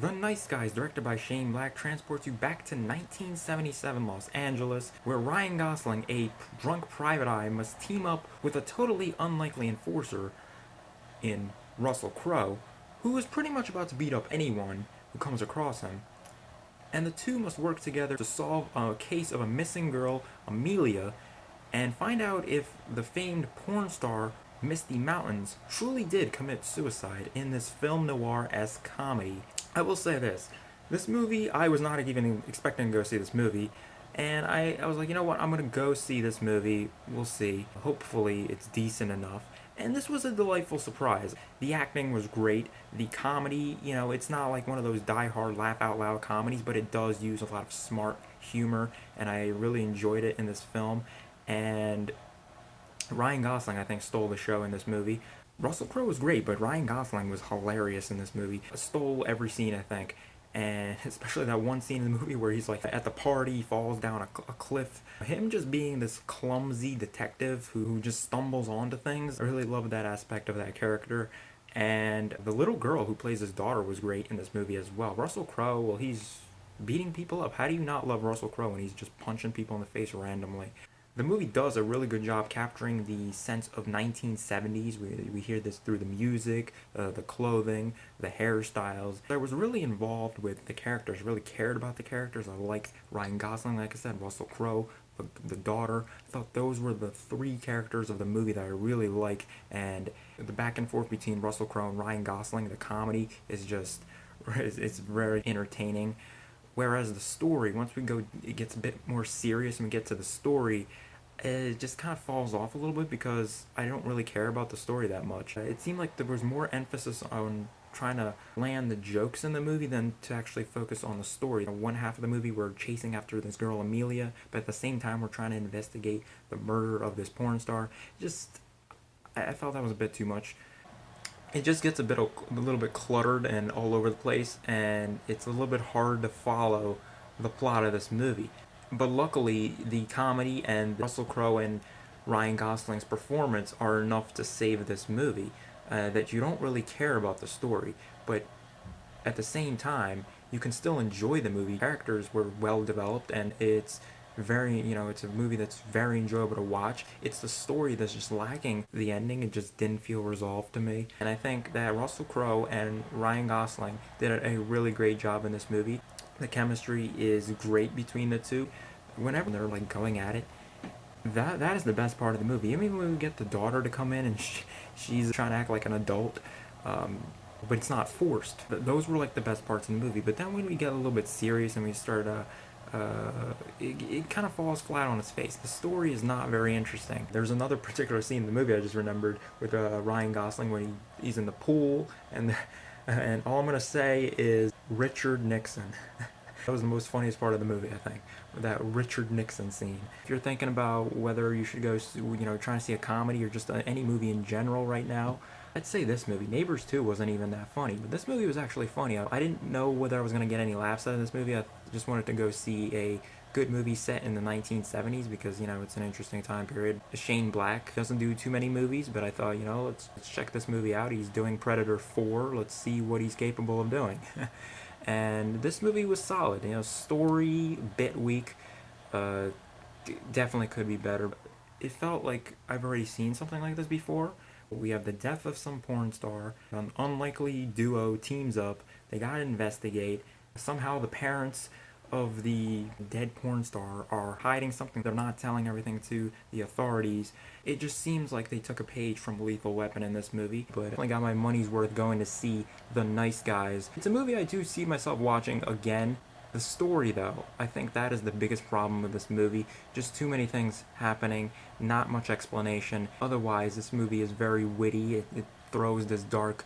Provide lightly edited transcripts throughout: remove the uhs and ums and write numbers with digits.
The Nice Guys, directed by Shane Black, transports you back to 1977 Los Angeles, where Ryan Gosling, a drunk private eye, must team up with a totally unlikely enforcer in Russell Crowe, who is pretty much about to beat up anyone who comes across him. And the two must work together to solve a case of a missing girl, Amelia, and find out if the famed porn star Misty Mountains truly did commit suicide in this film noir-esque comedy. I will say this movie, I was not even expecting to go see this movie, and I was like, you know what, I'm gonna go see this movie, we'll see, hopefully it's decent enough. And this was a delightful surprise. The acting was great. The comedy, it's not like one of those die-hard, laugh-out-loud comedies, but it does use a lot of smart humor, and I really enjoyed it in this film. And Ryan Gosling, I think, stole the show in this movie. Russell Crowe was great, but Ryan Gosling was hilarious in this movie. Stole every scene, I think. And especially that one scene in the movie where he's like at the party, falls down a cliff. Him just being this clumsy detective who just stumbles onto things. I really love that aspect of that character. And the little girl who plays his daughter was great in this movie as well. Russell Crowe, well, he's beating people up. How do you not love Russell Crowe when he's just punching people in the face randomly? The movie does a really good job capturing the sense of 1970s. We hear this through the music, the clothing, the hairstyles. I was really involved with the characters, really cared about the characters. I liked Ryan Gosling, like I said, Russell Crowe, the daughter. I thought those were the three characters of the movie that I really like. And the back and forth between Russell Crowe and Ryan Gosling, the comedy is just, it's very entertaining. Whereas the story, once we go, it gets a bit more serious and we get to the story, it just kind of falls off a little bit because I don't really care about the story that much. It seemed like there was more emphasis on trying to land the jokes in the movie than to actually focus on the story. One half of the movie we're chasing after this girl Amelia, but at the same time we're trying to investigate the murder of this porn star. Just, I felt that was a bit too much. It just gets a little bit cluttered and all over the place, and it's a little bit hard to follow the plot of this movie. But luckily, the comedy and Russell Crowe and Ryan Gosling's performance are enough to save this movie. That you don't really care about the story, but at the same time, you can still enjoy the movie. Characters were well developed, and it's it's a movie that's very enjoyable to watch. It's the story that's just lacking. The ending, it just didn't feel resolved to me. And I think that Russell Crowe and Ryan Gosling did a really great job in this movie. The chemistry is great between the two. Whenever they're like going at it, that is the best part of the movie. Even when we get the daughter to come in and she's trying to act like an adult, but it's not forced. Those were like the best parts in the movie. But then when we get a little bit serious and we start it kind of falls flat on its face. The story is not very interesting. There's another particular scene in the movie I just remembered with Ryan Gosling when he's in the pool, and and all I'm gonna say is Richard Nixon. That was the most funniest part of the movie, I think, that Richard Nixon scene. If you're thinking about whether you should go, trying to see a comedy or just any movie in general right now, I'd say this movie. Neighbors 2 wasn't even that funny, but this movie was actually funny. I didn't know whether I was going to get any laughs out of this movie. I just wanted to go see a good movie set in the 1970s because, it's an interesting time period. Shane Black doesn't do too many movies, but I thought, let's check this movie out. He's doing Predator 4. Let's see what he's capable of doing. And this movie was solid. Story, bit weak. Definitely could be better. It felt like I've already seen something like this before. We have the death of some porn star. An unlikely duo teams up. They gotta investigate. Somehow the parents of the dead porn star are hiding something. They're not telling everything to the authorities. It just seems like they took a page from Lethal Weapon in this movie, but I definitely got my money's worth going to see The Nice Guys. It's a movie I do see myself watching again. The story, though, I think that is the biggest problem with this movie. Just too many things happening, not much explanation. Otherwise, this movie is very witty. It throws this dark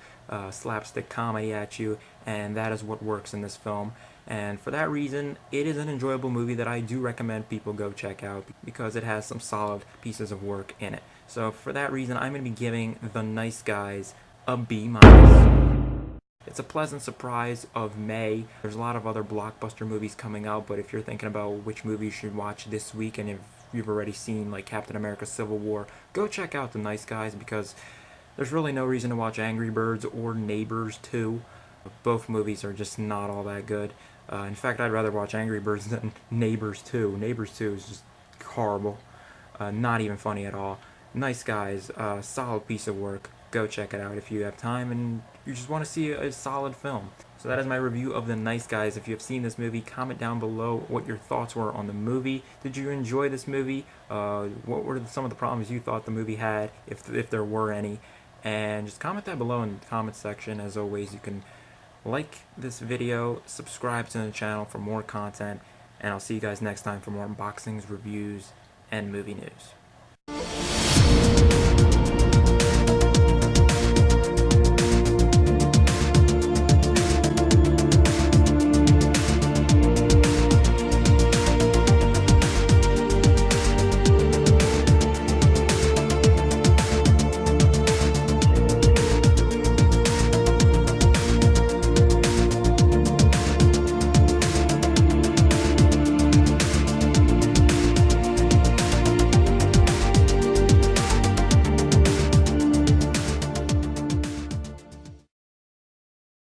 slapstick comedy at you, and that is what works in this film. And for that reason, it is an enjoyable movie that I do recommend people go check out because it has some solid pieces of work in it. So for that reason, I'm going to be giving The Nice Guys a B-. It's a pleasant surprise of May. There's a lot of other blockbuster movies coming out, but if you're thinking about which movie you should watch this week, and if you've already seen like Captain America Civil War, go check out The Nice Guys because there's really no reason to watch Angry Birds or Neighbors 2. Both movies are just not all that good. In fact, I'd rather watch Angry Birds than Neighbors 2. Neighbors 2 is just horrible. Not even funny at all. Nice Guys, solid piece of work. Go check it out if you have time and you just want to see a solid film. So that is my review of The Nice Guys. If you have seen this movie, comment down below what your thoughts were on the movie. Did you enjoy this movie? What were some of the problems you thought the movie had, if there were any? And just comment that below in the comment section. As always, you can like this video, subscribe to the channel for more content, and I'll see you guys next time for more unboxings, reviews, and movie news.